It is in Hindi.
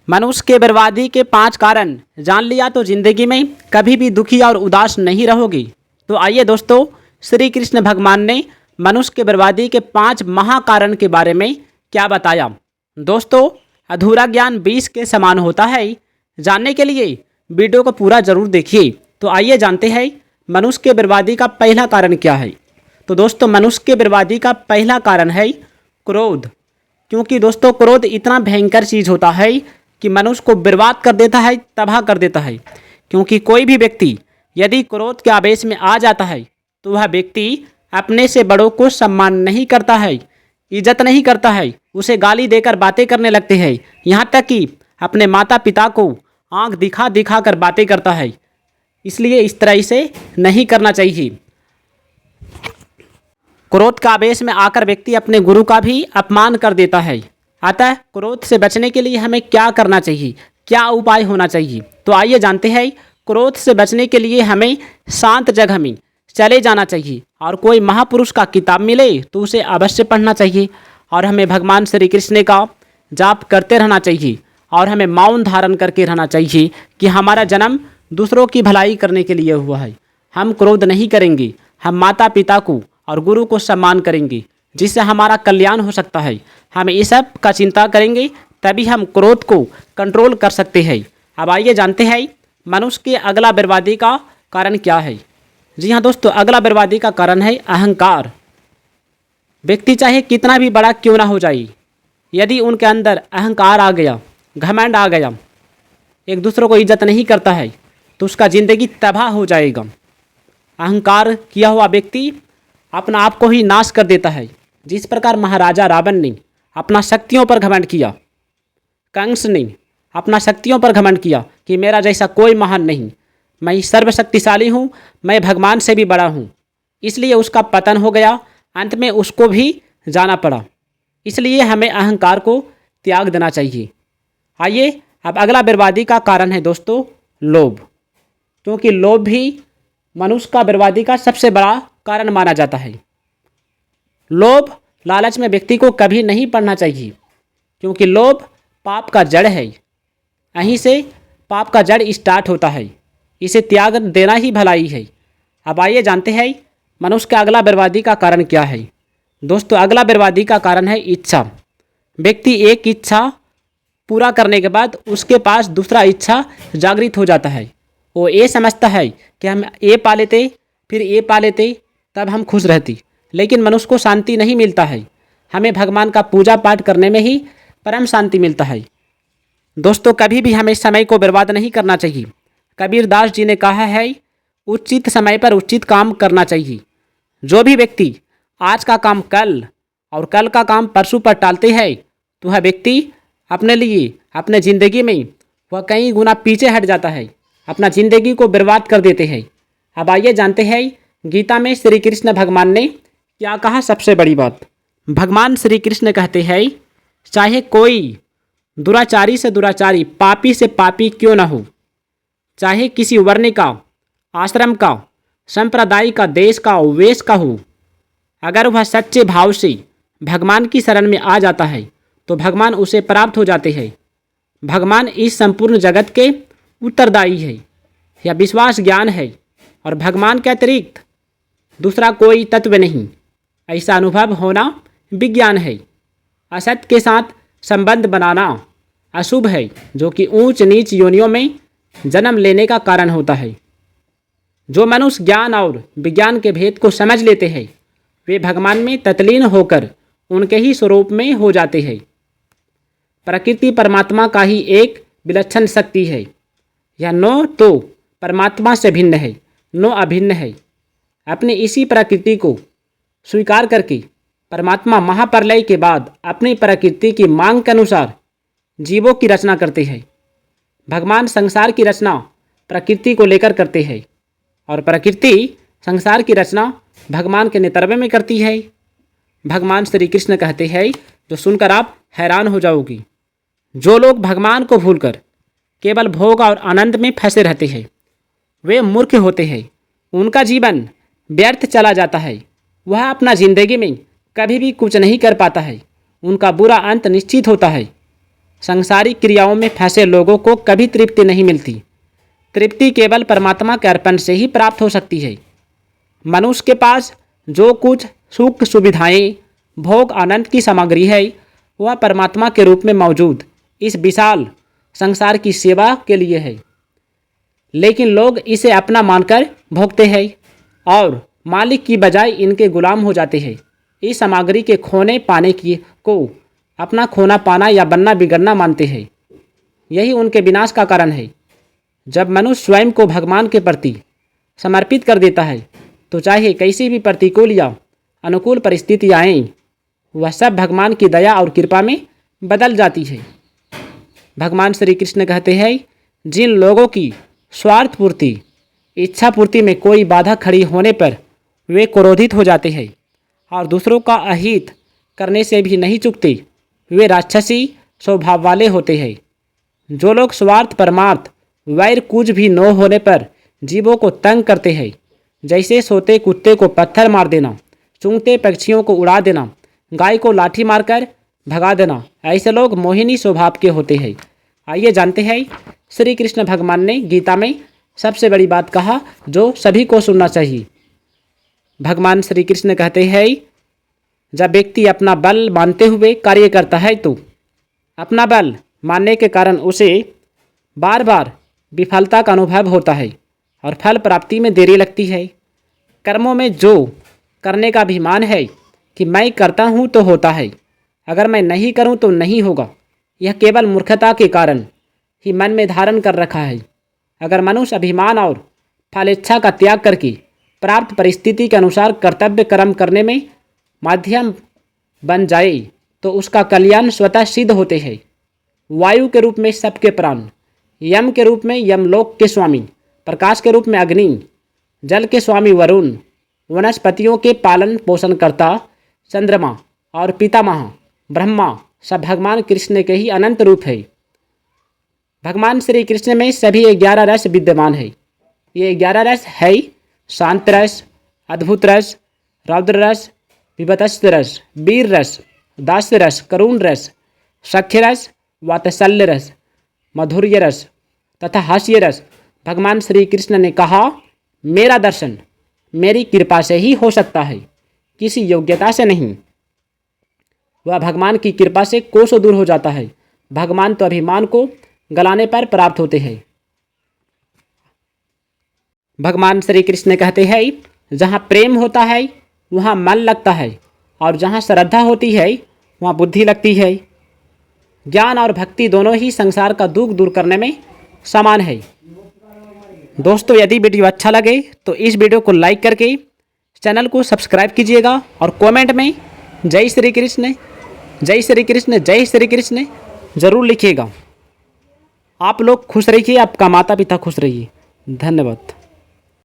मनुष्य के बर्बादी के 5 कारण जान लिया तो जिंदगी में कभी भी दुखी और उदास नहीं रहोगी। तो आइए दोस्तों, श्री कृष्ण भगवान ने मनुष्य के बर्बादी के 5 महाकारण के बारे में क्या बताया। दोस्तों, अधूरा ज्ञान 20 के समान होता है। जानने के लिए वीडियो को पूरा जरूर देखिए। तो आइए जानते हैं मनुष्य के बर्बादी का पहला कारण क्या है। तो दोस्तों, मनुष्य के बर्बादी का पहला कारण है क्रोध। क्योंकि दोस्तों, क्रोध इतना भयंकर चीज़ होता है कि मनुष्य को बर्बाद कर देता है, तबाह कर देता है। क्योंकि कोई भी व्यक्ति यदि क्रोध के आवेश में आ जाता है तो वह व्यक्ति अपने से बड़ों को सम्मान नहीं करता है, इज्जत नहीं करता है, उसे गाली देकर बातें करने लगते हैं। यहाँ तक कि अपने माता पिता को आंख दिखा दिखा कर बातें करता है। इसलिए इस तरह से नहीं करना चाहिए। क्रोध का आवेश में आकर व्यक्ति अपने गुरु का भी अपमान कर देता है। अतः क्रोध से बचने के लिए हमें क्या करना चाहिए, क्या उपाय होना चाहिए। तो आइए जानते हैं। क्रोध से बचने के लिए हमें शांत जगह में चले जाना चाहिए और कोई महापुरुष का किताब मिले तो उसे अवश्य पढ़ना चाहिए। और हमें भगवान श्री कृष्ण का जाप करते रहना चाहिए और हमें मौन धारण करके रहना चाहिए कि हमारा जन्म दूसरों की भलाई करने के लिए हुआ है। हम क्रोध नहीं करेंगे, हम माता पिता को और गुरु को सम्मान करेंगे, जिससे हमारा कल्याण हो सकता है। हम इस सब का चिंता करेंगे तभी हम क्रोध को कंट्रोल कर सकते हैं। अब आइए जानते हैं मनुष्य के अगला बर्बादी का कारण क्या है। जी हाँ दोस्तों, अगला बर्बादी का कारण है अहंकार। व्यक्ति चाहे कितना भी बड़ा क्यों ना हो जाए, यदि उनके अंदर अहंकार आ गया, घमंड आ गया, एक दूसरों को इज्जत नहीं करता है, तो उसका ज़िंदगी तबाह हो जाएगा। अहंकार किया हुआ व्यक्ति अपना आप को ही नाश कर देता है। जिस प्रकार महाराजा रावण ने अपना शक्तियों पर घमंड किया, कंस ने अपना शक्तियों पर घमंड किया कि मेरा जैसा कोई महान नहीं, मैं सर्वशक्तिशाली हूँ, मैं भगवान से भी बड़ा हूँ, इसलिए उसका पतन हो गया। अंत में उसको भी जाना पड़ा। इसलिए हमें अहंकार को त्याग देना चाहिए। आइए अब अगला बर्बादी का कारण है दोस्तों लोभ। क्योंकि लोभ भी मनुष्य का बर्बादी का सबसे बड़ा कारण माना जाता है। लोभ लालच में व्यक्ति को कभी नहीं पड़ना चाहिए, क्योंकि लोभ पाप का जड़ है। यहीं से पाप का जड़ स्टार्ट होता है। इसे त्याग देना ही भलाई है। अब आइए जानते हैं मनुष्य का अगला बर्बादी का कारण क्या है। दोस्तों, अगला बर्बादी का कारण है इच्छा। व्यक्ति एक इच्छा पूरा करने के बाद उसके पास दूसरा इच्छा जागृत हो जाता है। वो ये समझता है कि हम ये पा लेते, फिर ये पा लेते, तब हम खुश रहती। लेकिन मनुष्य को शांति नहीं मिलता है। हमें भगवान का पूजा पाठ करने में ही परम शांति मिलता है। दोस्तों, कभी भी हमें समय को बर्बाद नहीं करना चाहिए। कबीर दास जी ने कहा है, उचित समय पर उचित काम करना चाहिए। जो भी व्यक्ति आज का काम कल और कल का काम परसों पर टालते हैं, तो वह व्यक्ति अपने लिए, अपने ज़िंदगी में वह कई गुना पीछे हट जाता है, अपना ज़िंदगी को बर्बाद कर देते हैं। अब आइए जानते हैं गीता में श्री कृष्ण भगवान ने क्या कहा। सबसे बड़ी बात, भगवान श्री कृष्ण कहते हैं, चाहे कोई दुराचारी से दुराचारी, पापी से पापी क्यों न हो, चाहे किसी वर्ण का, आश्रम का, संप्रदाय का, देश का, वेश का हो, अगर वह सच्चे भाव से भगवान की शरण में आ जाता है तो भगवान उसे प्राप्त हो जाते हैं। भगवान इस संपूर्ण जगत के उत्तरदायी है। यह विश्वास ज्ञान है और भगवान के अतिरिक्त दूसरा कोई तत्व नहीं। ऐसा अनुभव होना विज्ञान है। असत के साथ संबंध बनाना अशुभ है, जो कि ऊंच नीच योनियों में जन्म लेने का कारण होता है। जो मनुष्य ज्ञान और विज्ञान के भेद को समझ लेते हैं, वे भगवान में तत्लीन होकर उनके ही स्वरूप में हो जाते हैं। प्रकृति परमात्मा का ही एक विलक्षण शक्ति है। यह न तो परमात्मा से भिन्न है, न अभिन्न है। अपने इसी प्रकृति को स्वीकार करके परमात्मा महाप्रलय के बाद अपनी प्रकृति की मांग के अनुसार जीवों की रचना करते हैं। भगवान संसार की रचना प्रकृति को लेकर करते हैं और प्रकृति संसार की रचना भगवान के नेतृत्व में करती है। भगवान श्री कृष्ण कहते हैं, जो सुनकर आप हैरान हो जाओगी, जो लोग भगवान को भूलकर केवल भोग और आनंद में फंसे रहते हैं, वे मूर्ख होते हैं। उनका जीवन व्यर्थ चला जाता है। वह अपना जिंदगी में कभी भी कुछ नहीं कर पाता है। उनका बुरा अंत निश्चित होता है। सांसारिक क्रियाओं में फंसे लोगों को कभी तृप्ति नहीं मिलती। तृप्ति केवल परमात्मा के अर्पण से ही प्राप्त हो सकती है। मनुष्य के पास जो कुछ सुख सुविधाएं, भोग आनंद की सामग्री है, वह परमात्मा के रूप में मौजूद इस विशाल संसार की सेवा के लिए है। लेकिन लोग इसे अपना मानकर भोगते हैं और मालिक की बजाय इनके गुलाम हो जाते हैं। इस सामग्री के खोने पाने की को अपना खोना पाना या बनना बिगड़ना मानते हैं। यही उनके विनाश का कारण है। जब मनुष्य स्वयं को भगवान के प्रति समर्पित कर देता है तो चाहे कैसी भी प्रतिकूल या अनुकूल परिस्थितियाँ आएं, वह सब भगवान की दया और कृपा में बदल जाती है। भगवान श्री कृष्ण कहते हैं, जिन लोगों की स्वार्थ पूर्ति, इच्छा पूर्ति में कोई बाधा खड़ी होने पर वे क्रोधित हो जाते हैं और दूसरों का अहित करने से भी नहीं चूकते, वे राक्षसी स्वभाव वाले होते हैं। जो लोग स्वार्थ परमार्थ वैर कुछ भी न होने पर जीवों को तंग करते हैं, जैसे सोते कुत्ते को पत्थर मार देना, चूंगते पक्षियों को उड़ा देना, गाय को लाठी मारकर भगा देना, ऐसे लोग मोहिनी स्वभाव के होते हैं। आइए जानते हैं श्री कृष्ण भगवान ने गीता में सबसे बड़ी बात कहा जो सभी को सुनना चाहिए। भगवान श्री कृष्ण कहते हैं, जब व्यक्ति अपना बल मानते हुए कार्य करता है तो अपना बल मानने के कारण उसे बार बार विफलता का अनुभव होता है और फल प्राप्ति में देरी लगती है। कर्मों में जो करने का अभिमान है कि मैं करता हूँ तो होता है, अगर मैं नहीं करूँ तो नहीं होगा, यह केवल मूर्खता के कारण ही मन में धारण कर रखा है। अगर मनुष्य अभिमान और फलेच्छा का त्याग करके प्राप्त परिस्थिति के अनुसार कर्तव्य कर्म करने में माध्यम बन जाए तो उसका कल्याण स्वतः सिद्ध होते हैं। वायु के रूप में सबके प्राण, यम के रूप में यमलोक के स्वामी, प्रकाश के रूप में अग्नि, जल के स्वामी वरुण, वनस्पतियों के पालन पोषण करता चंद्रमा और पितामह ब्रह्मा सब भगवान कृष्ण के ही अनंत रूप है। भगवान श्री कृष्ण में सभी 11 रस विद्यमान है। ये 11 रस है शांत रस, अद्भुत रस, रौद्र रस, विभत्स रस, वीर रस, दास्य रस, करुण रस, सख्य रस, वात्सल्य रस, माधुर्य रस तथा हास्य रस। भगवान श्री कृष्ण ने कहा, मेरा दर्शन मेरी कृपा से ही हो सकता है, किसी योग्यता से नहीं। वह भगवान की कृपा से कोसों दूर हो जाता है। भगवान तो अभिमान को गलाने पर प्राप्त होते हैं। भगवान श्री कृष्ण कहते हैं, जहाँ प्रेम होता है वहाँ मन लगता है और जहाँ श्रद्धा होती है वहाँ बुद्धि लगती है। ज्ञान और भक्ति दोनों ही संसार का दुख दूर करने में समान है। दोस्तों, यदि वीडियो अच्छा लगे तो इस वीडियो को लाइक करके चैनल को सब्सक्राइब कीजिएगा और कमेंट में जय श्री कृष्ण, जय श्री कृष्ण, जय श्री कृष्ण ज़रूर लिखिएगा। आप लोग खुश रहिए, आपका माता पिता खुश रहिए। धन्यवाद।